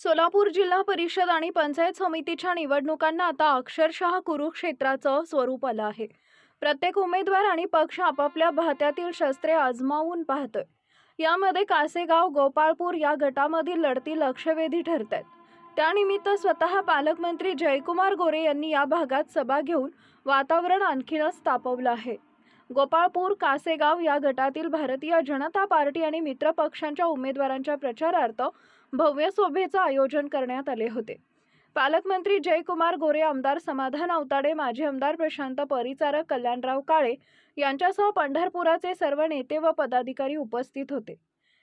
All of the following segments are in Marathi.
सोलापूर जिल्हा परिषद आणि पंचायत समितीच्या निवडणुकांना आता अक्षरशः कुरुक्षेत्राचं स्वरूप आलं आहे। प्रत्येक उमेदवार आणि पक्ष आपापल्या भात्यातील शस्त्रे आजमावून पाहतोय। यामध्ये कासेगाव, गोपाळपूर या गटामधील लढती लक्षवेधी ठरतात। त्यानिमित्त स्वतः पालकमंत्री जयकुमार गोरे यांनी या भागात सभा घेऊन वातावरण आणखीनच तापवलं आहे। गोपाळपूर, कासेगाव या गटातील भारतीय जनता पार्टी आणि मित्र पक्षांच्या उमेदवारांच्या प्रचारार्थ भव्य सभेचं आयोजन करण्यात आले होते। पालकमंत्री जयकुमार गोरे, आमदार समाधान अवताडे, माजी आमदार प्रशांत परिचारक, कल्याणराव काळे यांच्यासह पंढरपुराचे सर्व नेते व पदाधिकारी उपस्थित होते।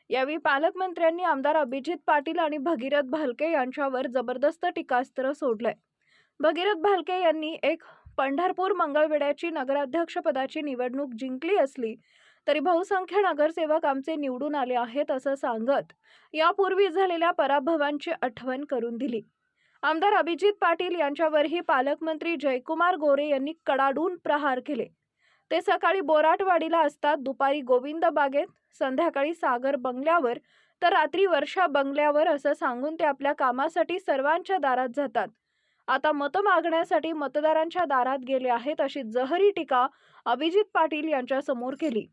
यावेळी पालकमंत्र्यांनी आमदार अभिजित पाटील आणि भगीरथ भालके यांच्यावर जबरदस्त टीकास्त्र सोडलंय। भगीरथ भालके यांनी एक पंढरपूर मंगळवेढ्याची नगराध्यक्षपदाची निवडणूक जिंकली असली तरी बहुसंख्य नगरसेवक आमचे निवडून आले आहेत असं सांगत यापूर्वी झालेल्या पराभवांची आठवण करून दिली। आमदार अभिजित पाटील यांच्यावरही पालकमंत्री जयकुमार गोरे यांनी कडाडून प्रहार केले। ते सकाळी बोराटवाडीला असतात, दुपारी गोविंद बागेत, संध्याकाळी सागर बंगल्यावर तर रात्री वर्षा बंगल्यावर असं सांगून ते आपल्या कामासाठी सर्वांच्या दारात जातात। आता मतं मागण्यासाठी मतदारांच्या दारात गेले आहेत अशी जहरी टीका अभिजित पाटील यांच्या समोर केली।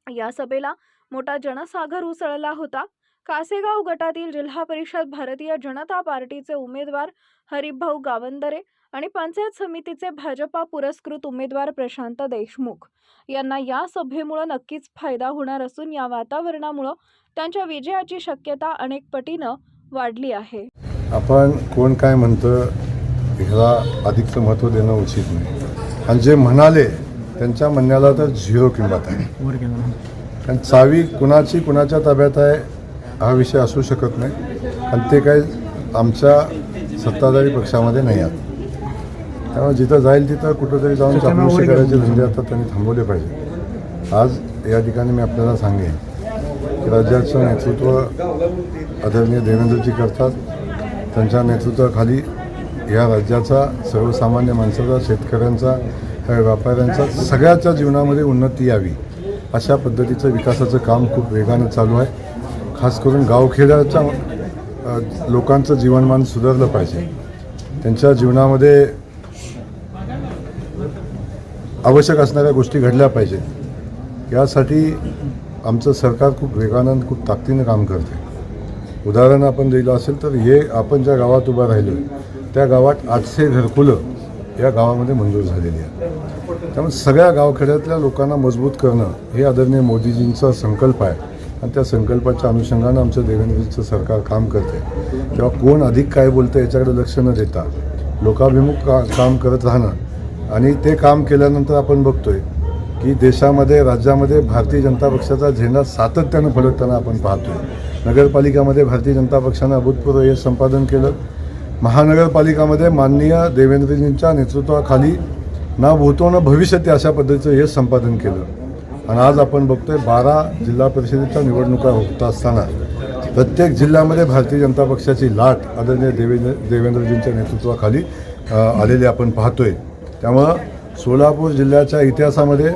या सभेला मोठा जनसागर उसळला होता। कासेगाव गटातील जिल्हा परिषद भारतीय जनता पार्टीचे उमेदवार हरिभाऊ गावंदरे आणि पंचायत समितीचे भाजपा पुरस्कृत उमेदवार प्रशांत देशमुख यांना या सभेमुळे नक्कीच फायदा होणार असून या वातावरणामुळे त्यांच्या विजयाची शक्यता अनेक पटीनं वाढली आहे। आपण कोण काय म्हणतं ह्याला अधिकचं महत्त्व देणं उचित नाही आणि जे म्हणाले त्यांच्या म्हणण्याला तर झिरो किंमत आहे। कारण चावी कुणाच्या ताब्यात आहे हा विषय असू शकत नाही आणि ते काही आमच्या सत्ताधारी पक्षामध्ये नाही आहेत। त्यामुळे जिथं जाईल तिथं कुठंतरी जाऊन चापलुसी करायचे धंदे आता त्यांनी थांबवले पाहिजे। आज या ठिकाणी मी आपल्याला सांगेन की राज्याचं नेतृत्व आदरणीय देवेंद्रजी करतात। त्यांच्या नेतृत्वाखाली या राज्याचा, सर्वसामान्य माणसाचा, शेतकऱ्यांचा, व्यापाऱ्यांचा सगळ्याच्या जीवनामध्ये उन्नती यावी अशा पद्धतीचं विकासाचं काम खूप वेगानं चालू आहे। खास करून गावखेड्याच्या लोकांचं जीवनमान सुधारलं पाहिजे, त्यांच्या जीवनामध्ये आवश्यक असणाऱ्या गोष्टी घडल्या पाहिजेत। यासाठी आमचं सरकार खूप वेगानं, खूप ताकदीनं काम करते। उदाहरण आपण दिलं असेल तर हे आपण ज्या गावात उभं राहिलो त्या गावात 800 घरकुलं या गावामध्ये मंजूर झालेली आहे। त्यामुळे सगळ्या गावखेड्यातल्या लोकांना मजबूत करणं हे आदरणीय मोदीजींचा संकल्प आहे आणि त्या संकल्पाच्या अनुषंगानं आमचं देवेंद्रजींचं सरकार काम करते। तेव्हा कोण अधिक काय बोलतं याच्याकडे लक्ष न देता लोकाभिमुख काम करत राहणं आणि ते काम केल्यानंतर आपण बघतोय की देशामध्ये, राज्यामध्ये भारतीय जनता पक्षाचा झेंडा सातत्यानं फडकताना आपण पाहतोय। नगरपालिकामध्ये भारतीय जनता पक्षानं अभूतपूर्व यश संपादन केलं। महानगरपालिकामध्ये माननीय देवेंद्रजींच्या नेतृत्वाखाली ना भूतो न भविष्यती अशा पद्धतीचं यश संपादन केलं आणि आज आपण बघतोय 12 जिल्हा परिषदेच्या निवडणुका होत असताना प्रत्येक जिल्ह्यामध्ये भारतीय जनता पक्षाची लाट आदरणीय देवेंद्रजींच्या नेतृत्वाखाली आलेली आपण पाहतोय। त्यामुळं सोलापूर जिल्ह्याच्या इतिहासामध्ये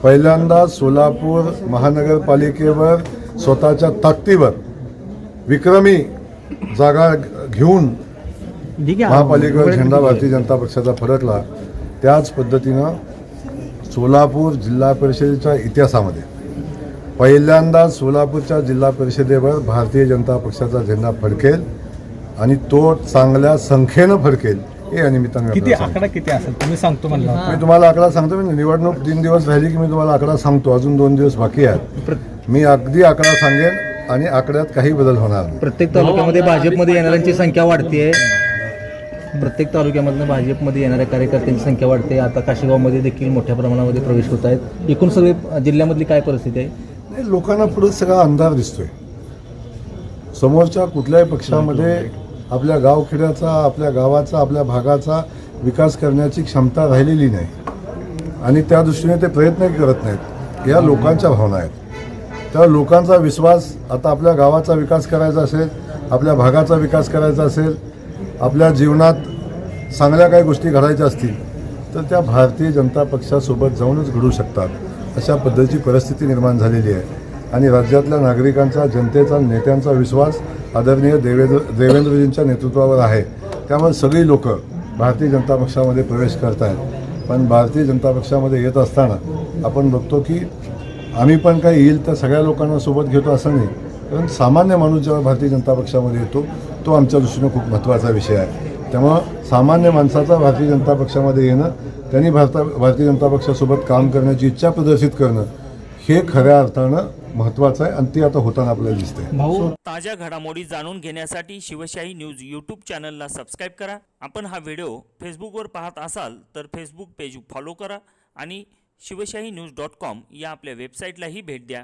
पहिल्यांदा सोलापूर महानगरपालिकेवर स्वतःच्या ताकदीवर विक्रमी जागा घेऊन महापालिकेवर झेंडा भारतीय जनता पक्षाचा फडकला। त्याच पद्धतीनं सोलापूर जिल्हा परिषदेच्या इतिहासामध्ये पहिल्यांदा सोलापूरच्या जिल्हा परिषदेवर भारतीय जनता पक्षाचा झेंडा फडकेल आणि तो चांगल्या संख्येनं फडकेल हे या निमित्ताने। किती आकडा किती असेल तुम्ही सांगतो म्हणलं? मी तुम्हाला आकडा सांगतो। मी निवडणूक 3 दिवस राहिली की मी तुम्हाला आकडा सांगतो। अजून 2 दिवस बाकी आहेत। मी अगदी आकडा सांगेन आणि आकड्यात काही बदल होणार नाही। प्रत्येक तालुक्यामध्ये भाजपमध्ये येणाऱ्यांची संख्या वाढते, प्रत्येक तालुक्यामधून भाजपमध्ये येणाऱ्या कार्यकर्त्यांची संख्या वाढते। आता काशीगावमध्ये देखील मोठ्या प्रमाणामध्ये प्रवेश होत आहेत। एकूण सगळे जिल्ह्यामधली काय परिस्थिती आहे? लोकांना पुढे सगळा अंधार दिसतोय। समोरच्या कुठल्याही पक्षामध्ये आपल्या गावखेड्याचा, आपल्या गावाचा, आपल्या भागाचा विकास करण्याची क्षमता राहिलेली नाही आणि त्या दृष्टीने ते प्रयत्नही करत नाहीत। या लोकांच्या भावना आहेत। त्या लोकांचा विश्वास आता आपल्या गावाचा विकास करायचा असेल, आपल्या भागाचा विकास करायचा असेल, आपल्या जीवनात चांगल्या काही गोष्टी घडायच्या असतील तर त्या भारतीय जनता पक्षासोबत जाऊनच घडू शकतात। अशा पद्धतीची परिस्थिती निर्माण झालेली आहे। आणि राज्यातल्या नागरिकांचा, जनतेचा, नेत्यांचा विश्वास आदरणीय देवेंद्रजींच्या नेतृत्वावर आहे. त्यामुळे सगळी लोक भारतीय जनता पक्षामध्ये प्रवेश करत आहेत. पण भारतीय जनता पक्षामध्ये येत असताना आपण बघतो की आम्ही पण काही येईल तर सगळ्या लोकांना सोबत घेतो असं नाही, कारण सामान्य माणूस जेव्हा भारतीय जनता पक्षामध्ये येतो तो आमच्या दृष्टीनं खूप महत्त्वाचा विषय आहे. त्यामुळं सामान्य माणसाचा भारतीय जनता पक्षामध्ये येणं, त्यांनी भारतीय जनता पक्षासोबत काम करण्याची इच्छा प्रदर्शित करणं हे खऱ्या अर्थानं महत्त्वाचं आहे आणि ते आता होताना आपल्याला दिसतंय. भाऊ, ताज्या घडामोडी जाणून घेण्यासाठी शिवशाही न्यूज यूट्यूब चॅनलला सबस्क्राईब करा. आपण हा व्हिडिओ फेसबुकवर पाहत असाल तर फेसबुक पेज फॉलो करा आणि शिवशाही न्यूज .com या आपल्या वेबसाईटलाही भेट द्या.